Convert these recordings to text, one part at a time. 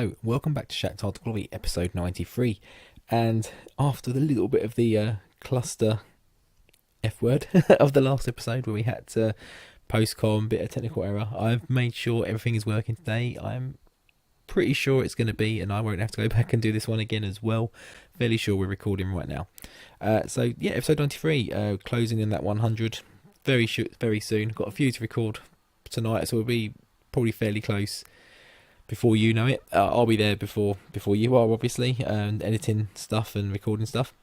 Hello, welcome back to Shakhtar Donetsk, episode 93. And after the little bit of the cluster F word of the last episode where we had to post-com, bit of technical error, I've made sure everything is working today. I'm pretty sure it's going to be, and I won't have to go back and do this one again as well. Fairly sure we're recording right now. So yeah, episode 93, closing in that 100 very soon. Got a few to record tonight, so we'll be probably fairly close before you know it. I'll be there before you are, obviously, editing stuff and recording stuff.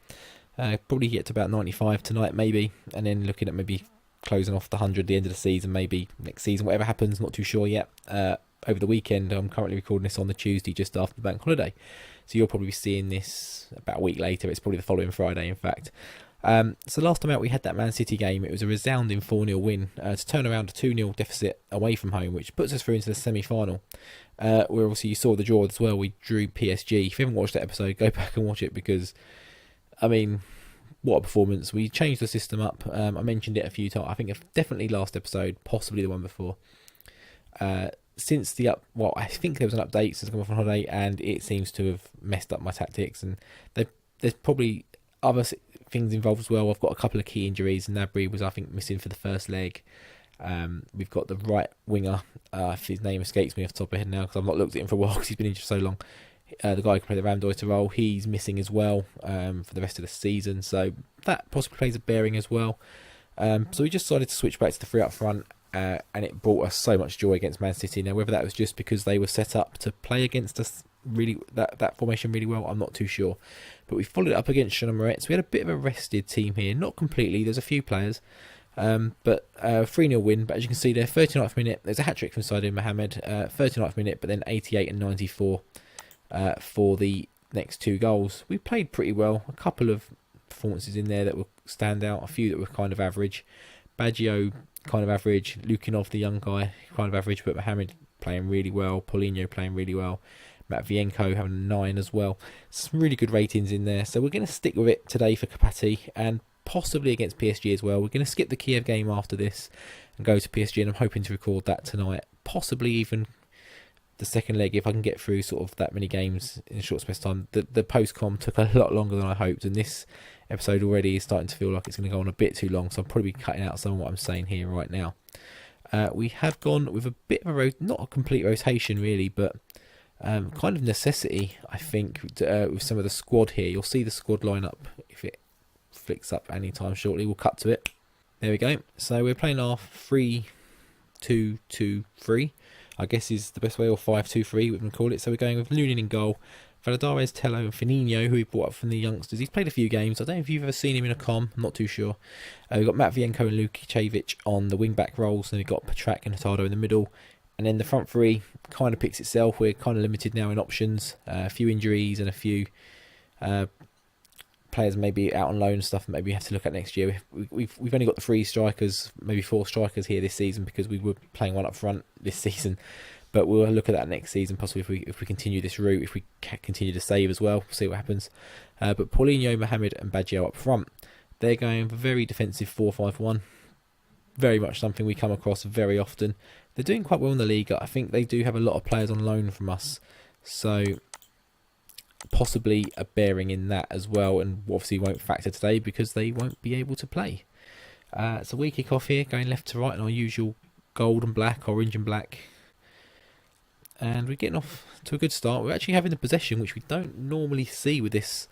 Probably get to about 95 tonight, maybe, and then looking at maybe closing off the 100 at the end of the season, maybe next season, whatever happens, not too sure yet. Over the weekend, I'm currently recording this on the Tuesday just after the bank holiday, so you'll probably be seeing this about a week later. It's probably the following Friday, in fact. So last time out we had that Man City game. It was a resounding 4-0 win to turn around a 2-0 deficit away from home, which puts us through into the semi-final, where obviously you saw the draw as well. We drew PSG. If you haven't watched that episode, go back and watch it, because I mean, what a performance. We changed the system up. I mentioned it a few times. I think definitely last episode, possibly the one before. Since I think there was an update since I come off on holiday, and it seems to have messed up my tactics, and there's probably other things involved as well. I've got a couple of key injuries. Nabry was, I think, missing for the first leg. We've got the right winger, if his name escapes me off the top of my head now, because I've not looked at him for a while because he's been injured so long. The guy who can play the Ramdeuter role, he's missing as well for the rest of the season, so that possibly plays a bearing as well. So we just decided to switch back to the three up front, and it brought us so much joy against Man City. Now, whether that was just because they were set up to play against us really, that formation really well, I'm not too sure. But we followed it up against Shakhtar. So we had a bit of a rested team here, not completely. There's a few players, but 3-0 win. But as you can see there, 39th minute, there's a hat-trick from Sadio Mohamed, 39th minute, but then 88 and 94 for the next two goals. We played pretty well. A couple of performances in there that were stand out, a few that were kind of average. Baggio, kind of average. Lukinov, the young guy, kind of average, but Mohamed playing really well. Paulinho playing really well. Matvienko having a 9 as well. Some really good ratings in there. So we're going to stick with it today for Karpaty, and possibly against PSG as well. We're going to skip the Kiev game after this and go to PSG, and I'm hoping to record that tonight. Possibly even the second leg, if I can get through sort of that many games in a short space of time. The post-com took a lot longer than I hoped, and this episode already is starting to feel like it's going to go on a bit too long, so I'll probably be cutting out some of what I'm saying here right now. We have gone with a bit of not a complete rotation really, but kind of necessity, I think, with some of the squad here. You'll see the squad lineup if it flicks up anytime shortly. We'll cut to it. There we go. So we're playing our 3-2-2-3, I guess is the best way, or 5-2-3 we can call it. So we're going with Lunin in goal, Valadares, Tello and Firmino, who we brought up from the youngsters. He's played a few games. I don't know if you've ever seen him in a com, I'm not too sure. We've got Matvienko and Lukicevic on the wing-back roles, and we've got Petrak and Hurtado in the middle. And then the front three kind of picks itself. We're kind of limited now in options. A few injuries and a few players maybe out on loan and stuff that maybe we have to look at next year. We've only got the 3 strikers, maybe 4 strikers here this season, because we were playing one up front this season. But we'll look at that next season, possibly if we continue this route, if we continue to save as well. We'll see what happens. But Paulinho, Mohamed and Baggio up front. They're going for very defensive 4-5-1. Very much something we come across very often. They're doing quite well in the league. I think they do have a lot of players on loan from us, so possibly a bearing in that as well, and obviously won't factor today because they won't be able to play. So we kick off here, going left to right in our usual gold and black, orange and black, and we're getting off to a good start. We're actually having the possession, which we don't normally see with this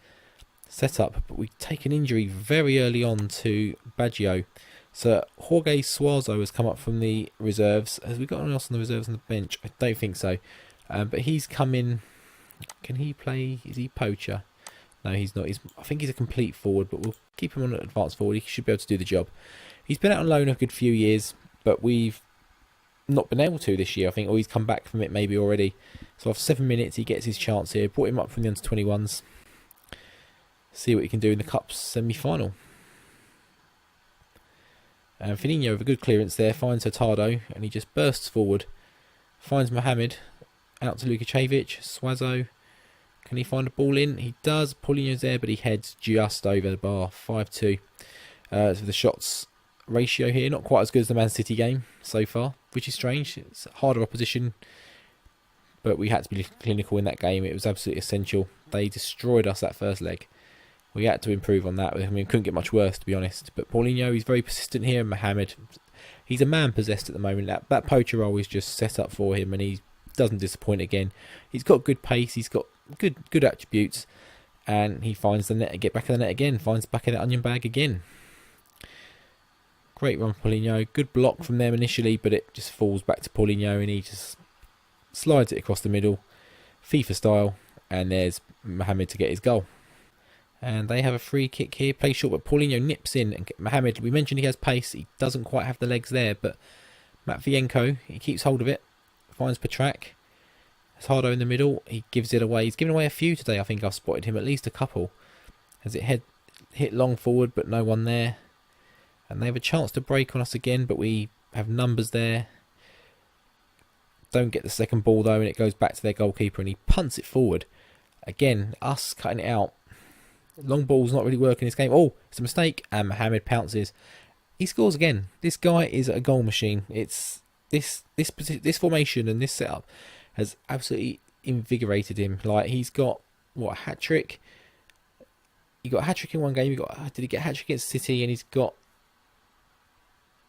setup, but we take an injury very early on to Baggio. So Jorge Suazo has come up from the reserves. Has we got anyone else on the reserves on the bench? I don't think so. But he's come in. Can he play? Is he poacher? No, he's not. I think he's a complete forward, but we'll keep him on an advanced forward. He should be able to do the job. He's been out on loan a good few years, but we've not been able to this year, I think, or he's come back from it maybe already. So after 7 minutes, he gets his chance here. Brought him up from the under-21s. See what he can do in the Cup semi-final. Firmino with a good clearance there, finds Hurtado, and he just bursts forward. Finds Mohamed, out to Lukicevic, Suazo. Can he find a ball in? He does. Paulinho's there, but he heads just over the bar. 5-2. So the shots ratio here, not quite as good as the Man City game so far, which is strange. It's harder opposition, but we had to be clinical in that game. It was absolutely essential. They destroyed us that first leg. We had to improve on that. I mean, it couldn't get much worse, to be honest. But Paulinho, he's very persistent here. Mohamed, he's a man possessed at the moment. That poacher role is just set up for him, and he doesn't disappoint again. He's got good pace. He's got good attributes, and he finds the net, get back in the net again. Finds back in the onion bag again. Great run, Paulinho. Good block from them initially, but it just falls back to Paulinho, and he just slides it across the middle, FIFA style, and there's Mohamed to get his goal. And they have a free kick here, play short, but Paulinho nips in. And Mohamed, we mentioned he has pace, he doesn't quite have the legs there, but Matvienko, he keeps hold of it, finds Petrak. It's Hardo in the middle, he gives it away. He's given away a few today, I think I've spotted him, at least a couple. As it hit long forward, but no one there. And they have a chance to break on us again, but we have numbers there. Don't get the second ball though, and it goes back to their goalkeeper, and he punts it forward. Again, us cutting it out. Long ball's not really working this game. Oh, it's a mistake, and Mohamed pounces. He scores again. This guy is a goal machine. It's this formation and this setup has absolutely invigorated him. Like, he's got what, a hat trick. He got a hat trick in one game. Did he get a hat trick against City? And he's got,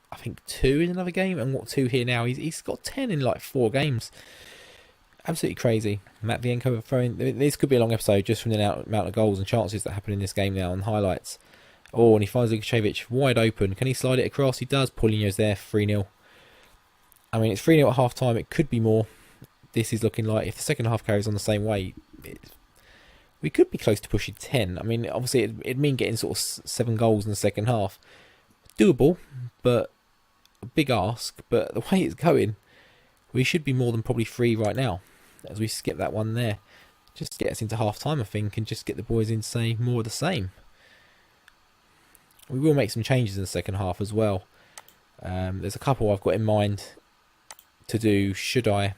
I think, 2 in another game, and what, 2 here now. He's got 10 in like 4 games. Absolutely crazy. Matvienko throwing. This could be a long episode just from the amount of goals and chances that happen in this game now and highlights. Oh, and he finds Lukacevic wide open. Can he slide it across? He does. Paulinho's there, 3-0. I mean, it's 3-0 at half time. It could be more. This is looking like, if the second half carries on the same way, we could be close to pushing 10. I mean, obviously, it'd mean getting sort of 7 goals in the second half. Doable, but a big ask. But the way it's going, we should be more than probably 3 right now, as we skip that one there. Just get us into half time, I think, and just get the boys in to say more of the same. We will make some changes in the second half as well. There's a couple I've got in mind to do should I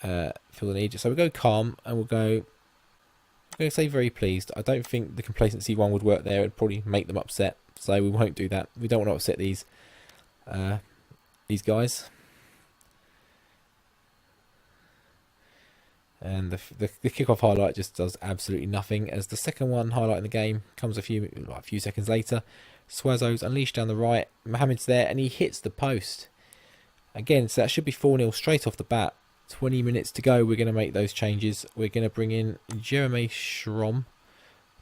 feel the need. So we'll go calm, and we'll go, I'm going to say very pleased. I don't think the complacency one would work there. It would probably make them upset, so we won't do that. We don't want to upset these guys. And the kickoff highlight just does absolutely nothing, as the second one highlight in the game comes a few seconds later. Suazo's unleashed down the right. Mohamed's there, and he hits the post. Again, so that should be 4-0 straight off the bat. 20 minutes to go. We're going to make those changes. We're going to bring in Jeremy Schrom.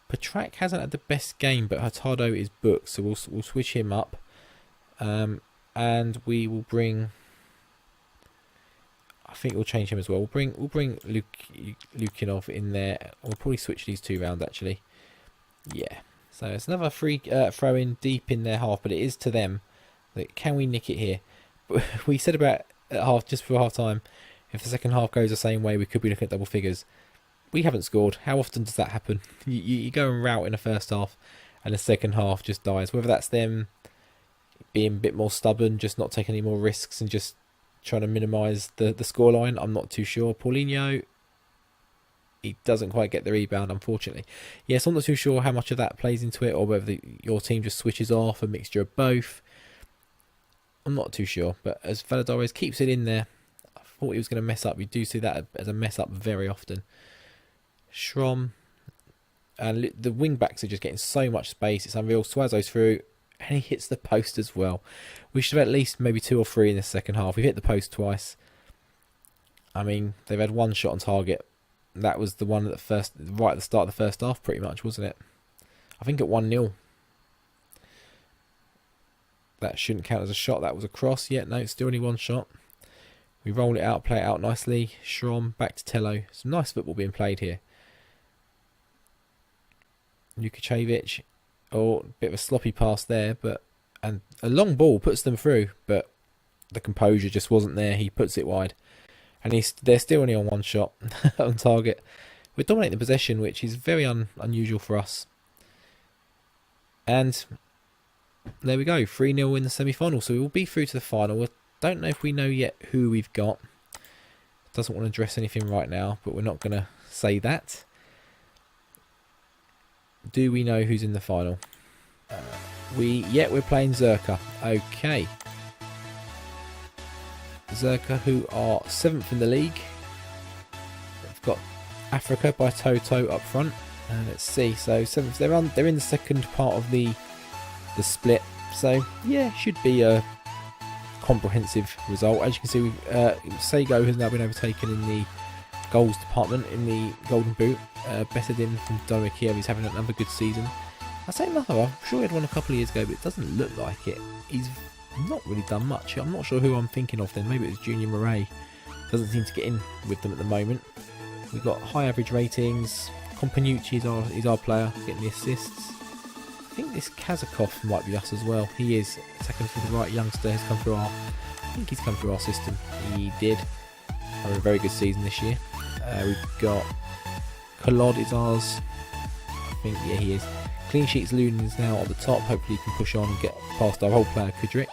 Petrak hasn't had the best game, but Hurtado is booked, so we'll switch him up. And we will bring, I think we'll change him as well. We'll bring Lukinov in there. We'll probably switch these 2 round actually. Yeah. So it's another free throw in deep in their half, but it is to them. Like, can we nick it here? But we said about at just before half time, if the second half goes the same way, we could be looking at double figures. We haven't scored. How often does that happen? You go and rout in the first half, and the second half just dies. Whether that's them being a bit more stubborn, just not taking any more risks, and just trying to minimise the scoreline, I'm not too sure. Paulinho, he doesn't quite get the rebound, unfortunately. Yes, I'm not too sure how much of that plays into it, or whether your team just switches off, a mixture of both. I'm not too sure, but as Valadares keeps it in there, I thought he was going to mess up. You do see that as a mess up very often. Schrom, and the wing backs are just getting so much space. It's unreal. Suazo's through, and he hits the post as well. We should have at least maybe 2 or 3 in the second half. We've hit the post twice. I mean, they've had 1 shot on target. That was the one right at the start of the first half, pretty much, wasn't it? I think at 1-0. That shouldn't count as a shot. That was a cross. Yeah, no, it's still only 1 shot. We roll it out, play it out nicely. Schrom, back to Tello. Some nice football being played here. Lukacevic. Oh, a bit of a sloppy pass there, and a long ball puts them through, but the composure just wasn't there. He puts it wide, and they're still only on 1 shot on target. We're dominating the possession, which is very unusual for us. And there we go, 3-0 in the semi-final, so we will be through to the final. We don't know if we know yet who we've got. Doesn't want to address anything right now, but we're not going to say that. Do we know who's in the final? We're playing Zerka. Okay. Zerka, who are 7th in the league. Africa by Toto up front. Let's see. So they're in the second part of the split. So yeah, should be a comprehensive result. As you can see, Sago has now been overtaken in the goals department in the Golden Boot. Besedin from Dynamo Kiev is having another good season. I say another. I'm sure he had one a couple of years ago, but it doesn't look like it. He's not really done much. I'm not sure who I'm thinking of then. Maybe it was Junior Murray. Doesn't seem to get in with them at the moment. We've got high average ratings. Companucci is our player, getting the assists. I think this Kazakov might be us as well. He is attacking for the right youngster. Has come through I think he's come through our system. He did. Having a very good season this year. We've got Kolod is ours. I think, yeah, he is. Clean Sheets Lunin is now on the top. Hopefully he can push on and get past our whole player Kudryk.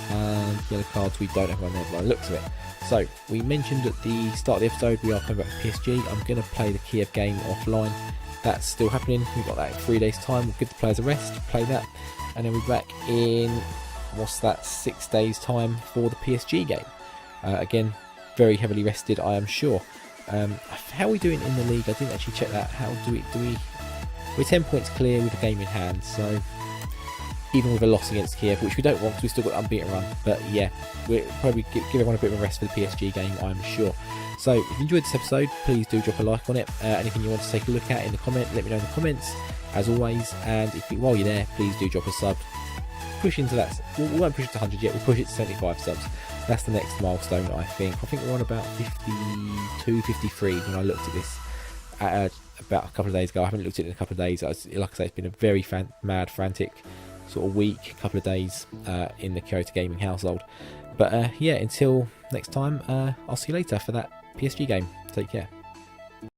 And yellow cards, we don't have one there by the looks of it. So, we mentioned at the start of the episode we are coming back to PSG. I'm going to play the Kiev game offline. That's still happening. We've got that in 3 days' time. We'll give the players a rest, play that, and then we're back in, 6 days' time for the PSG game. Again, very heavily rested, I am sure. How are we doing in the league? I didn't actually check that. How do we? We're 10 points clear with the game in hand, so even with a loss against Kiev, which we don't want because we've still got the unbeaten run. But yeah, we'll probably give everyone a bit of a rest for the PSG game, I'm sure. So if you enjoyed this episode, please do drop a like on it. Anything you want to take a look at in the comment, let me know in the comments, as always. And while you're there, please do drop a sub. Push into that. We won't push it to 100 yet. We'll push it to 75 subs. That's the next milestone, I think. I think we're on about 52, 53 when I looked at this about a couple of days ago. I haven't looked at it in a couple of days. Like I say, it's been a very mad, frantic sort of week, couple of days in the KIOTA Gaming household. But yeah, until next time, I'll see you later for that PSG game. Take care.